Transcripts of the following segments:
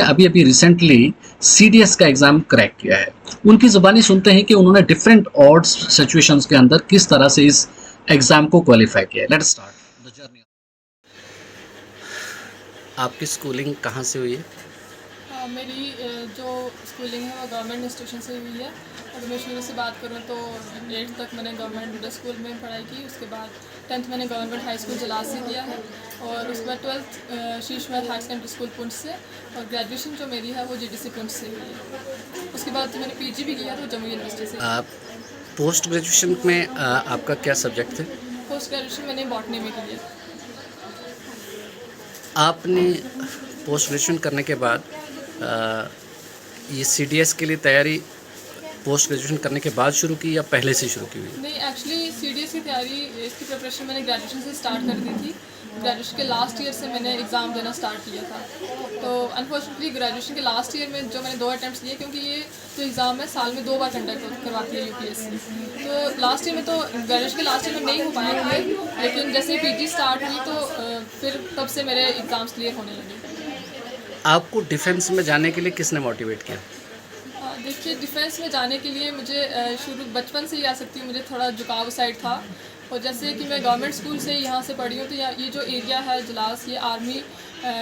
अभी अभी recently CDS का एग्जाम क्रैक किया है। उनकी ज़ुबानी सुनते हैं कि उन्होंने डिफरेंट ऑड्स सिचुएशंस के अंदर किस तरह से इस एग्जाम को क्वालिफाई किया है। Let's start the journey. आपकी स्कूलिंग कहाँ से हुई है? मेरी जो स्कूलिंग है वो गवर्नमेंट इंस्टीट्यूशन से हुई है। अगर मैं शुरू से बात करूँ तो 8th तक मैंने गवर्नमेंट मिडिल स्कूल में पढ़ाई की। उसके बाद 10th मैंने गवर्नमेंट हाई स्कूल जलास से किया है और उसके बाद 12th Sheesh Mahal higher secondary school Poonch से, और ग्रेजुएशन जो मेरी है वो जीडीसी पुंछ से हुई है। उसके बाद मैंने पीजी भी किया तो जम्मू यूनिवर्सिटी से। आप पोस्ट ग्रेजुएशन में आपका क्या सब्जेक्ट थे? पोस्ट ग्रेजुएशन मैंने बॉटनी में की है। आपने पोस्ट ग्रेजुएशन करने के बाद ये सीडीएस के लिए तैयारी पोस्ट ग्रेजुएशन करने के बाद शुरू की या पहले से शुरू की हुई? नहीं, एक्चुअली सीडीएस की तैयारी, इसकी प्रिपरेशन मैंने ग्रेजुएशन से स्टार्ट कर दी थी। ग्रेजुएशन के लास्ट ईयर से मैंने एग्ज़ाम देना स्टार्ट किया था। तो अनफॉर्चुनेटली ग्रेजुएशन के लास्ट ईयर में जो मैंने 2 अटैम्प्ट्स लिए, क्योंकि ये जो एग्ज़ाम है साल में 2 बार कंडक्ट करवाती है यूपीएससी। तो लास्ट ईयर में तो ग्रेजुएशन के लास्ट ईयर में नहीं हो पाए थे, लेकिन जैसे ही पीजी स्टार्ट हुई तो फिर तब से मेरे एग्ज़ाम्स क्लियर होने लगे। आपको डिफेंस में जाने के लिए किसने मोटिवेट किया? देखिए, डिफेंस में जाने के लिए मुझे शुरू बचपन से ही आ सकती हूँ, मुझे थोड़ा झुकाव साइड था। और जैसे कि मैं गवर्नमेंट स्कूल से यहाँ से पढ़ी हूँ, तो ये जो एरिया है जलास, ये आर्मी,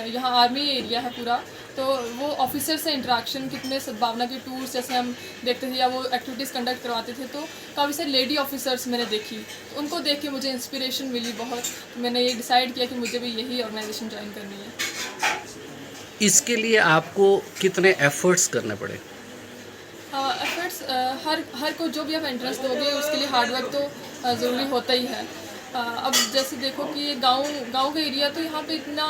यहाँ आर्मी एरिया है पूरा। तो वो ऑफिसर से इंटरेक्शन, कितने सद्भावना के टूर्स जैसे हम देखते थे या वो एक्टिविटीज़ कंडक्ट करवाते थे, तो काफ़ी सारे लेडी ऑफिसर्स मैंने देखी, तो उनको देख के मुझे इंस्पिरेशन मिली बहुत। तो मैंने ये डिसाइड किया कि मुझे भी यही ऑर्गेनाइजेशन ज्वाइन करनी है। इसके लिए आपको कितने एफर्ट्स करने पड़े? एफर्ट्स, हर को जो भी आप एंट्रेंस दोगे उसके लिए हार्ड वर्क तो ज़रूरी होता ही है। अब जैसे देखो कि ये गांव गांव का एरिया, तो यहाँ पे इतना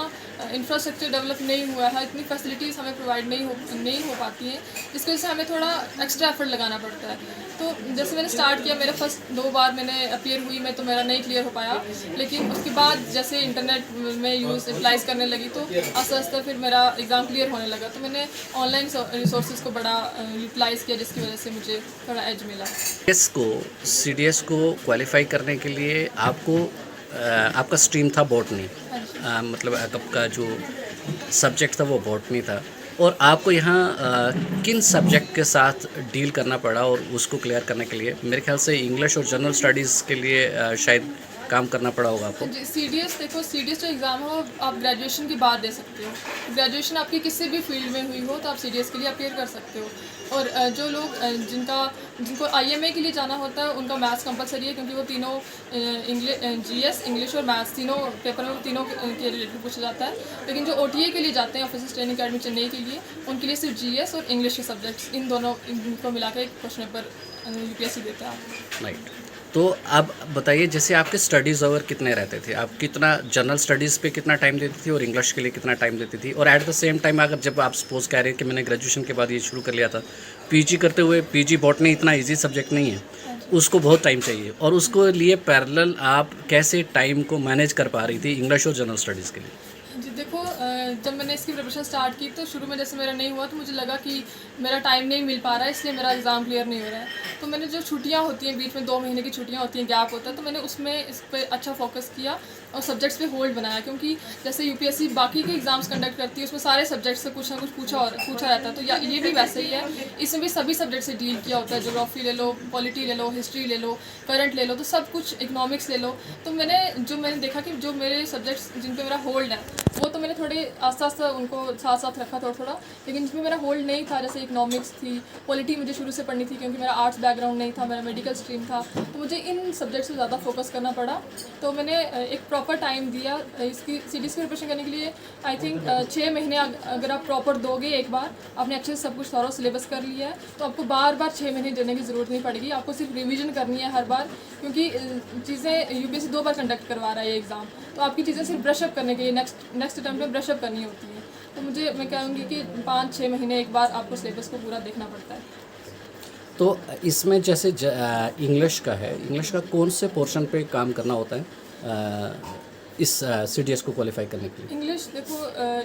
इंफ्रास्ट्रक्चर डेवलप नहीं हुआ है, इतनी फैसिलिटीज़ हमें प्रोवाइड नहीं हो पाती हैं, जिसकी वजह से हमें थोड़ा एक्स्ट्रा एफर्ट लगाना पड़ता है। तो जैसे मैंने स्टार्ट किया, मेरे फर्स्ट 2 बार मैंने अपीयर हुई मैं, तो मेरा नहीं क्लियर हो पाया। लेकिन उसके बाद जैसे इंटरनेट में यूटिलाइज़ करने लगी, तो आस्ते आस्ते फिर मेरा एग्ज़ाम क्लियर होने लगा। तो मैंने ऑनलाइन रिसोर्सेज को बड़ा यूटिलाइज़ किया, जिसकी वजह से मुझे थोड़ा एज मिला। सीडीएस को क्वालिफाई करने के लिए आपका स्ट्रीम था बॉटनी, हाँ जी। मतलब आपका जो सब्जेक्ट था वो बॉटनी था, और आपको यहाँ किन सब्जेक्ट के साथ डील करना पड़ा और उसको क्लियर करने के लिए मेरे ख्याल से इंग्लिश और जनरल स्टडीज़ के लिए शायद काम करना पड़ा होगा आपको? जी, सीडीएस देखो, सीडीएस जो एग्ज़ाम है वो आप ग्रेजुएशन के बाद दे सकते हो। ग्रेजुएशन आपकी किसी भी फील्ड में हुई हो तो आप सीडीएस के लिए अपीयर कर सकते हो। और जो लोग जिनको आईएमए के लिए जाना होता है, उनका मैथ्स कंपलसरी है, क्योंकि वो तीनों जीएस, इंग्लिश और मैथ्स तीनों पेपर में तीनों के रिलेटेड पूछा जाता है। लेकिन जो ओटीए के लिए जाते हैं, ऑफिसर्स ट्रेनिंग अकेडमी चेन्नई के लिए, उनके लिए सिर्फ जीएस और इंग्लिश के सब्जेक्ट्स, इन दोनों इनको मिला के एक क्वेश्चन पेपर यूपीएससी देता है। राइट। तो अब बताइए, जैसे आपके स्टडीज़ आवर कितने रहते थे? आप कितना जनरल स्टडीज़ पे कितना टाइम देती थी और इंग्लिश के लिए कितना टाइम देती थी? और एट द सेम टाइम, अगर जब आप सपोज़ कह रहे हैं कि मैंने ग्रेजुएशन के बाद ये शुरू कर लिया था, पीजी करते हुए, पीजी बॉटनी इतना इजी सब्जेक्ट नहीं है, उसको बहुत टाइम चाहिए, और उसको लिए पैरेलल आप कैसे टाइम को मैनेज कर पा रही थी इंग्लिश और जनरल स्टडीज़ के लिए? जी देखो, जब मैंने इसकी प्रिपरेशन स्टार्ट की तो शुरू में जैसे मेरा नहीं हुआ, तो मुझे लगा कि मेरा टाइम नहीं मिल पा रहा है, इसलिए मेरा एग्ज़ाम क्लियर नहीं हो रहा है। तो मैंने जो छुट्टियां होती हैं बीच में, 2 महीने की छुट्टियां होती हैं, गैप होता है, तो मैंने उसमें इस पर अच्छा फोकस किया और सब्जेक्ट्स पे होल्ड बनाया। क्योंकि जैसे यूपीएससी बाकी के एग्ज़ाम्स कंडक्ट करती है, उसमें सारे सब्जेक्ट्स से कुछ ना कुछ पूछा रहता है, तो ये भी वैसे ही है। इसमें भी सभी सब्जेक्ट से डील किया होता है, ज्योग्राफी ले लो, पॉलिटी ले लो, हिस्ट्री ले लो, करंट ले लो, तो सब कुछ, इकनॉमिक्स ले लो। तो मैंने देखा कि जो मेरे सब्जेक्ट्स जिन पे मेरा होल्ड है, वो तो मैंने थोड़े आस्ते आस्ते उनको साथ साथ रखा थोड़ा थोड़ा। लेकिन जिसमें मेरा होल्ड नहीं था, जैसे इकनॉमिक्स थी, पॉलिटी मुझे शुरू से पढ़नी थी, क्योंकि मेरा आर्ट्स बैकग्राउंड नहीं था, मेरा मेडिकल स्ट्रीम था, तो मुझे इन सब्जेक्ट्स पे ज़्यादा फोकस करना पड़ा। तो मैंने एक प्रॉपर टाइम दिया इसकी सीडीएस की प्रिपरेशन करने के लिए। आई थिंक 6 महीने अगर आप प्रॉपर दोगे, एक बार आपने अच्छे से सब कुछ सारा सिलेबस कर लिया है, तो आपको बार बार 6 महीने देने की ज़रूरत नहीं पड़ेगी। आपको सिर्फ रिविजन करनी है हर बार, क्योंकि चीज़ें यूपीएससी 2 बार कंडक्ट करवा रहा है ये एग्ज़ाम, तो आपकी चीज़ें सिर्फ ब्रशअप करने के लिए नेक्स्ट अटैम्प्ट में ब्रशअप करनी होती है। तो मैं कहूँगी कि 5-6 महीने एक बार आपको सिलेबस को पूरा देखना पड़ता है। तो इसमें जैसे इंग्लिश का है, इंग्लिश का कौन से पोर्शन पे काम करना होता है? इस CDS को क्वालिफाई करने के लिए? इंग्लिश देखो,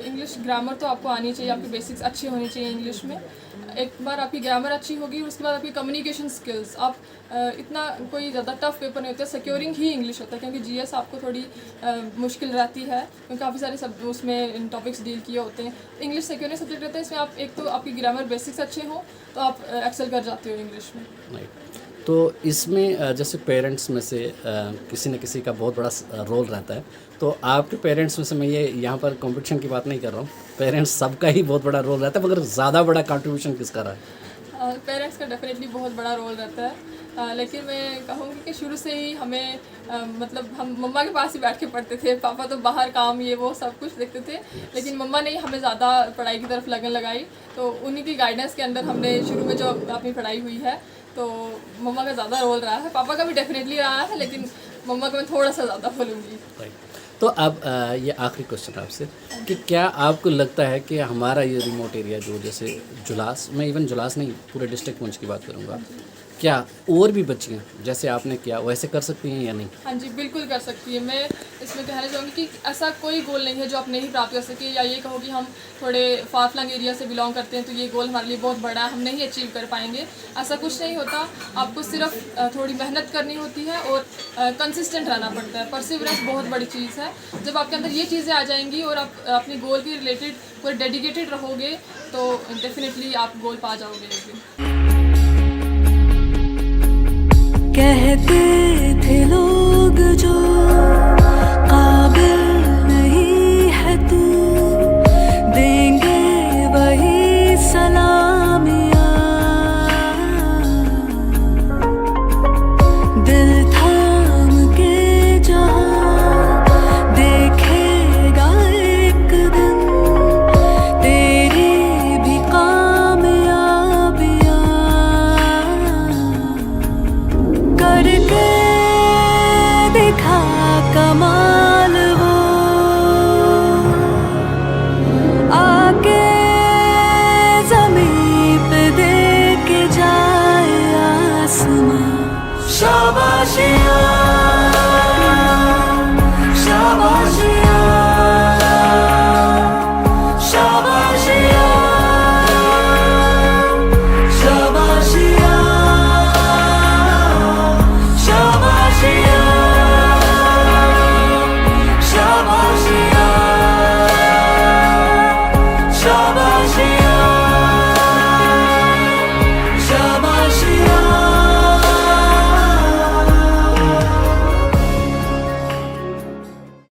इंग्लिश ग्रामर तो आपको आनी चाहिए, आपकी बेसिक्स अच्छी होनी चाहिए इंग्लिश में। एक बार आपकी ग्रामर अच्छी होगी, उसके बाद आपकी कम्युनिकेशन स्किल्स, आप इतना कोई ज़्यादा टफ पेपर नहीं होता, सिक्योरिंग ही इंग्लिश होता है, क्योंकि GS आपको थोड़ी मुश्किल रहती है, क्योंकि काफ़ी सारे सब उसमें टॉपिक्स डील किए होते हैं। इंग्लिश सिक्योरिंग सब्जेक्ट रहता है, इसमें आप एक तो आपकी ग्रामर बेसिक्स अच्छे हों तो आप एक्सेल कर जाते हो इंग्लिश में। राइट। तो इसमें जैसे पेरेंट्स में से किसी न किसी का बहुत बड़ा रोल रहता है, तो आपके पेरेंट्स में से मैं ये यहाँ पर कंपटीशन की बात नहीं कर रहा हूँ, पेरेंट्स सबका ही बहुत बड़ा रोल रहता है, मगर ज़्यादा बड़ा कंट्रीब्यूशन किसका रहा है? पेरेंट्स का डेफिनेटली बहुत बड़ा रोल रहता है, लेकिन मैं कहूँगी कि शुरू से ही हमें मतलब हम मम्मा के पास ही बैठ के पढ़ते थे, पापा तो बाहर काम ये वो सब कुछ देखते थे, लेकिन मम्मा ने ही हमें ज़्यादा पढ़ाई की तरफ लगन लगाई, तो उन्हीं की गाइडेंस के अंदर हमने शुरू में जो अपनी पढ़ाई हुई है, तो मम्मा का ज़्यादा रोल रहा है, पापा का भी डेफिनेटली रहा है, लेकिन मम्मा का मैं थोड़ा सा ज़्यादा बोलूँगी। तो अब ये आखिरी क्वेश्चन आपसे कि क्या आपको लगता है कि हमारा ये रिमोट एरिया जो जैसे जुलास, मैं इवन जुलास नहीं पूरे डिस्ट्रिक्ट पुंछ की बात करूँगा, क्या और भी बच्चियाँ जैसे आपने किया वैसे कर सकती हैं या नहीं? हाँ जी, बिल्कुल कर सकती है। मैं इसमें कहना चाहूँगी कि ऐसा कोई गोल नहीं है जो आप नहीं प्राप्त कर सके, या ये कहो कि हम थोड़े फार फ्लंग एरिया से बिलोंग करते हैं तो ये गोल हमारे लिए बहुत बड़ा है, हम नहीं अचीव कर पाएंगे, ऐसा कुछ नहीं होता। आपको सिर्फ थोड़ी मेहनत करनी होती है और कंसिस्टेंट रहना पड़ता है। परसिवरेंस बहुत बड़ी चीज़ है। जब आपके अंदर ये चीज़ें आ जाएंगी और आप अपने गोल के रिलेटेड पूरे डेडिकेटेड रहोगे तो डेफिनेटली आप गोल पा जाओगे एक दिन। कहते थे लोग जो काबिल नहीं है तू, देंगे वही सलामियाँ, दिल थाम के जहाँ देखेगा एक दिन तेरी भी कामयाबियाँ, करके दिखा कमाल वो, आके ज़मीं पे दे के जाए आसमां, शाबाशी।